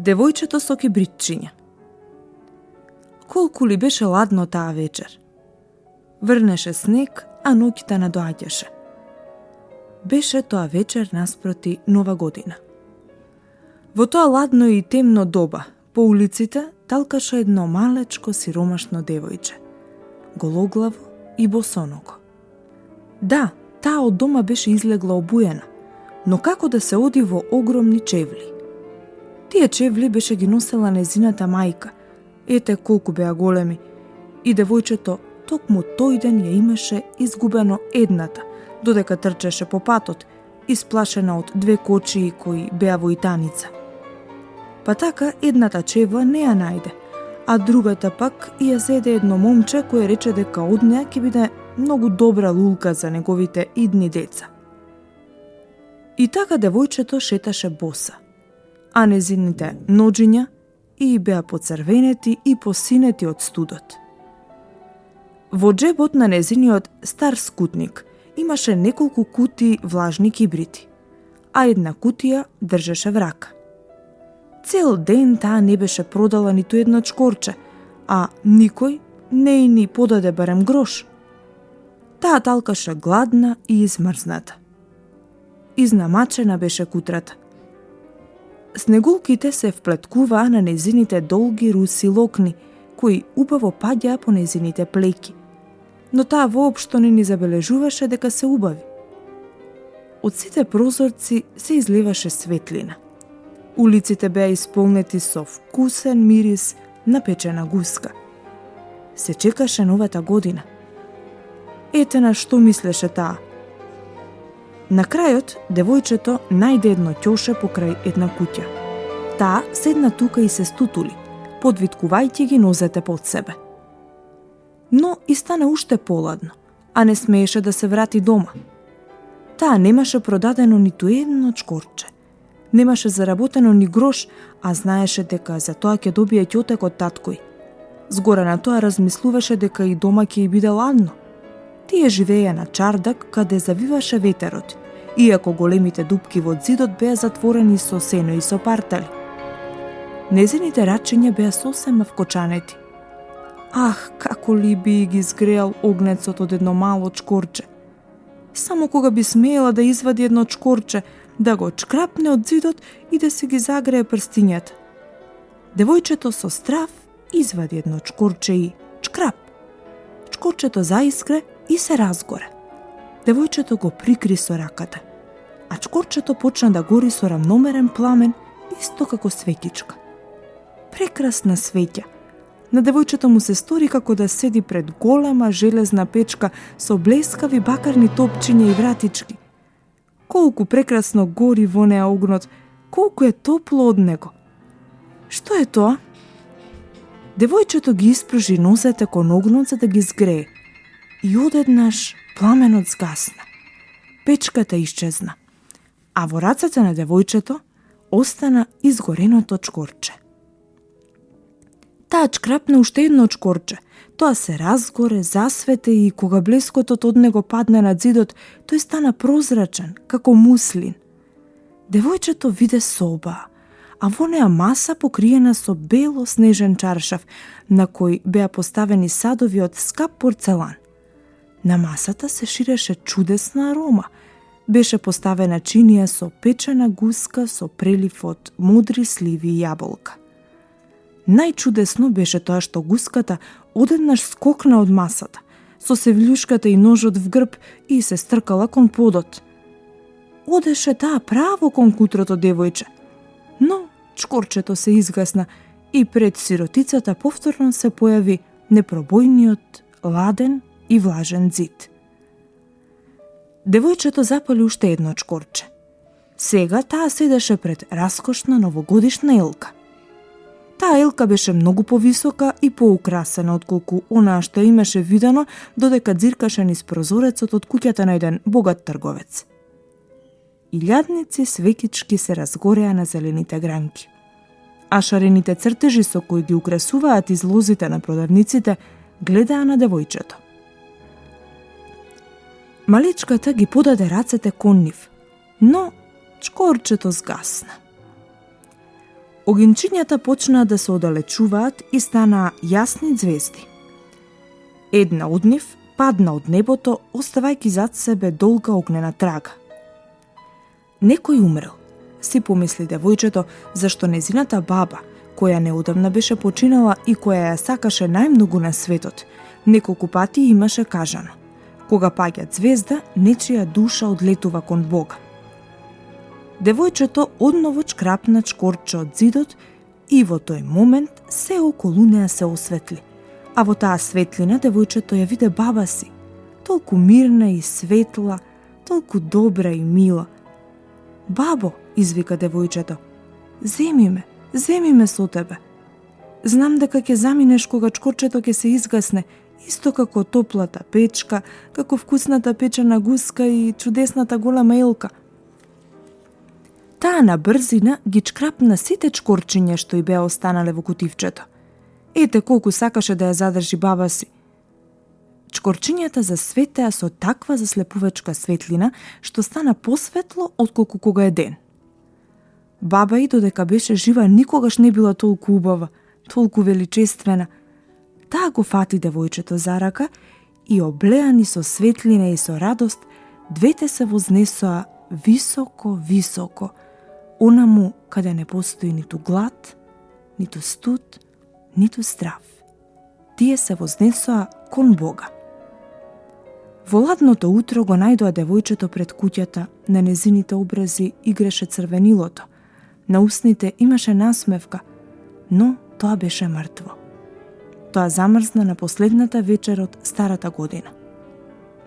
Девојчето со кибритчиња. Колку ли беше ладно таа вечер. Врнеше снег, а ноќта надоаѓаше. Беше тоа вечер наспроти Нова година. Во тоа ладно и темно доба, по улиците талкаше едно малечко сиромашно девојче, гологлаво и босоного. Да, таа од дома беше излегла обуена, но како да се оди во огромни чевли? Тие чевли беше ги носела незината мајка, ете колку беа големи, и девојчето токму тој ден ја имаше изгубено едната, додека трчеше по патот, исплашена од две кочии кои беа во итаница. Па така едната чевла не ја најде, а другата пак ја зеде едно момче кое рече дека од неа ќе биде многу добра лулка за неговите идни деца. И така девојчето шеташе боса, а незините ноџиња и беа поцрвенети и посинети од студот. Во джебот на незиниот стар скутник имаше неколку кутии влажни кибрити, а една кутија држеше в рака. Цел ден таа не беше продала ниту едно чкорче, а никој не и ни подаде барем грош. Таа талкаше гладна и измрзната. Изнамачена беше кутрата. Снегулките се вплеткуваа на незините долги руси локни, кои убаво паѓаа по незините плеки, но таа воопшто не ни забележуваше дека се убави. Од сите прозорци се излеваше светлина. Улиците беа исполнети со вкусен мирис на печена гуска. Се чекаше новата година. Ете на што мислеше таа. На крајот, девојчето најде едно ќоше покрај една куќа. Таа седна тука и се стутули, подвиткувајќи ги нозете под себе. Но и стана уште поладно, а не смееше да се врати дома. Таа немаше продадено ниту едно чкорче. Немаше заработено ни грош, а знаеше дека за тоа ќе добие ќотек од таткој. Згора на тоа размислуваше дека и дома ќе и биде ладно. Тие живееја на чардак каде завиваше ветерот, иако големите дупки во зидот беа затворени со сено и со партали. Незините рачиња беа сосема вкочанети. Ах, како ли би ги изгреал огнецот од едно мало чкорче. Само кога би смеела да извади едно чкорче, да го чкрапне од зидот и да се ги загрее прстињата. Девојчето со страв извади едно чкорче и чкрап. Чкорчето заискре и се разгоре. Девојчето го прикри со раката, а чкорчето почна да гори со рамномерен пламен, исто како светичка. Прекрасна светја. На девојчето му се стори како да седи пред голема железна печка со блескави бакарни топчиња и вратички. Колку прекрасно гори во неа огнот, колку е топло од него. Што е тоа? Девојчето ги испружи нозете кон огнот за да ги згрее. И одеднаш пламенот згасна. Печката исчезна. А во рацете на девојчето остана изгореното чкорче. Таа чкрапна уште едно чкорче. Тоа се разгоре, засвете и кога блескотот од него падна на зидот, тој стана прозрачен, како муслин. Девојчето виде соба, а во неа маса покриена со бело снежен чаршаф, на кој беа поставени садови од скап порцелан. На масата се ширеше чудесна арома. Беше поставена чинија со печена гуска со прелив од мудри сливи и јаболка. Најчудесно беше тоа што гуската одеднаш скокна од масата, со севљушката и ножот в грб и се стркала кон подот. Одеше таа право кон кутрото девојче. Но чкорчето се изгасна и пред сиротицата повторно се појави непробојниот, ладен и влажен зид. Девојчето запали уште едно чкорче. Сега таа седеше пред раскошна новогодишна елка. Таа елка беше многу повисока и поукрасена отколку онаа што имаше видено додека дзиркаше низ прозорецот од куќата на еден богат трговец. Илјадници свекички се разгореа на зелените гранки, а шарените цртежи со кои ги украсуваат излозите на продавниците гледаа на девојчето. Маличката ги подаде рацете кон нив, но чкорчето згасна. Огинчињата почнаа да се оддалечуваат и станаа јасни ѕвезди. Една од нив падна од небото, оставајќи зад себе долга огнена трага. Некој умрел, си помисли девојчето, зашто незината баба, која неодамна беше починала и која ја сакаше најмногу на светот, неколку пати имаше кажано: кога паѓа ѕвезда, нечија душа одлетува кон Бога. Девојчето одново чкрапна чкорче од зидот и во тој момент се околу неа се осветли, а во таа светлина девојчето ја виде баба си, толку мирна и светла, толку добра и мила. Бабо, извика девојчето, земи ме со тебе. Знам дека ќе заминеш кога чкорчето ќе се изгасне, исто како топлата печка, како вкусната печена гуска и чудесната голема елка. Таа на брзина ги чкрапна сите чкорчиња што и беа останале во кутивчето. Ете колку сакаше да ја задржи баба си. Чкорчињата засветеа со таква заслепувачка светлина, што стана посветло отколку кога е ден. Баба и додека беше жива никогаш не била толку убава, толку величествена. Таа го фати девојчето за рака и облеани со светлина и со радост, двете се вознесоа високо, високо, онаму каде не постои ниту глад, ниту студ, ниту страв. Тие се вознесоа кон Бога. Во ладното утро го најдоа девојчето пред куќата, на незините образи играше црвенилото, на устните имаше насмевка, но тоа беше мртво. Тоа замрзна на последната вечер од старата година.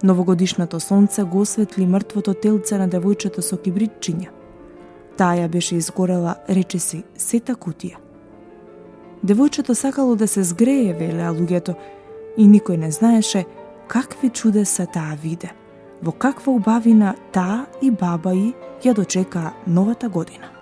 Новогодишното сонце го осветли мртвото телце на девојчето со кибритчиња. Таа ја беше изгорела, речиси, сета кутија. Девојчето сакало да се згрее, велеа луѓето, и никој не знаеше какви чудеса таа виде, во каква убавина таа и баба ѝ ја дочекаа новата година.